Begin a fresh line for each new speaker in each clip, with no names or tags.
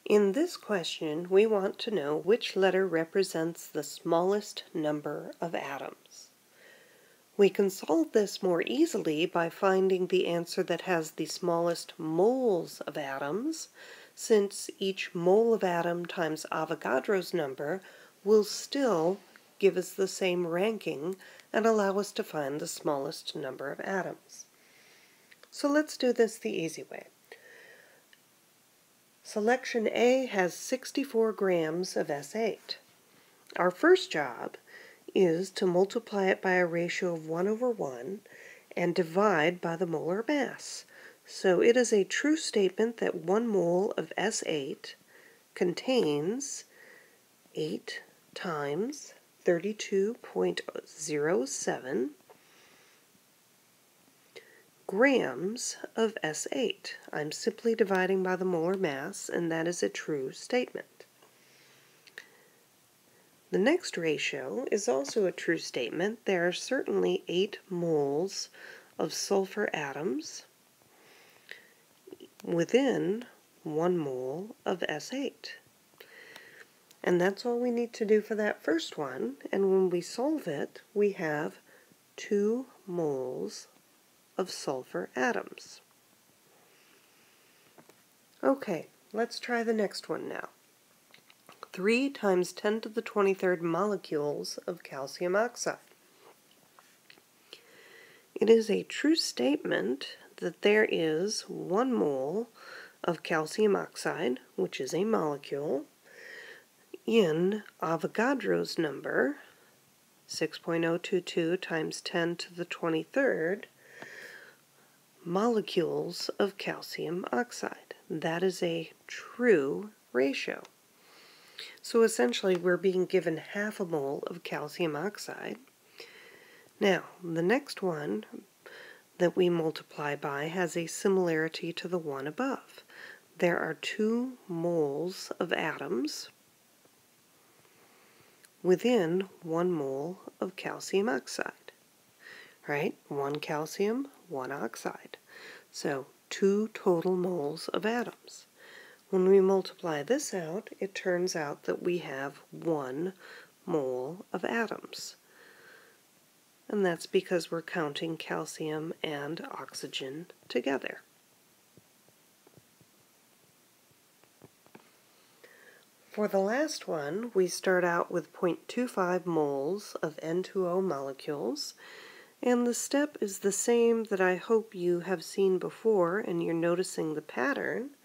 In this question, we want to know which letter represents the smallest number of atoms. We can solve this more easily by finding the answer that has the smallest moles of atoms, since each mole of atom times Avogadro's number will still give us the same ranking and allow us to find the smallest number of atoms. So let's do this the easy way. Selection A has 64 grams of S8. Our first job is to multiply it by a ratio of 1/1 and divide by the molar mass. So it is a true statement that 1 mole of S8 contains 8 times 32.07 grams of S8. I'm simply dividing by the molar mass, and that is a true statement. The next ratio is also a true statement. There are certainly 8 moles of sulfur atoms within 1 mole of S8. And that's all we need to do for that first one. And when we solve it, we have 2 moles of sulfur atoms. Okay, let's try the next one now. 3 times 10 to the 23rd molecules of calcium oxide. It is a true statement that there is 1 mole of calcium oxide, which is a molecule, in Avogadro's number, 6.022 times 10 to the 23rd, molecules of calcium oxide. That is a true ratio. So essentially we're being given half a mole of calcium oxide. Now, the next one that we multiply by has a similarity to the one above. There are 2 moles of atoms within 1 mole of calcium oxide. Right? 1 calcium, 1 oxide. So 2 total moles of atoms. When we multiply this out, it turns out that we have 1 mole of atoms. And that's because we're counting calcium and oxygen together. For the last one, we start out with 0.25 moles of N2O molecules, and the step is the same that I hope you have seen before, and you're noticing the pattern.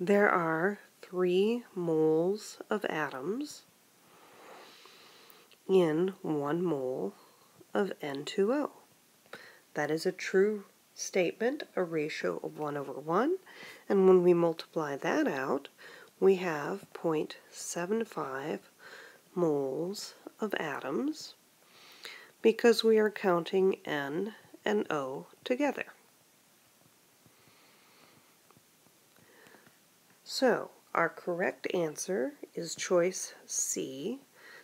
There are 3 moles of atoms in 1 mole of N2O. That is a true statement, a ratio of 1/1, and when we multiply that out, we have 0.75 moles of atoms, because we are counting N and O together. So, our correct answer is choice C.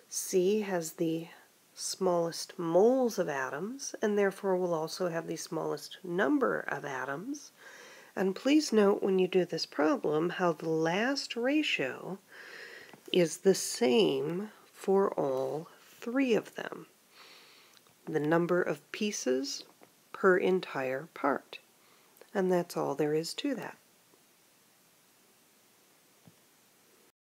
C has the smallest moles of atoms, and therefore will also have the smallest number of atoms. And please note when you do this problem how the last ratio is the same for all 3 of them. The number of pieces per entire part. And that's all there is to that.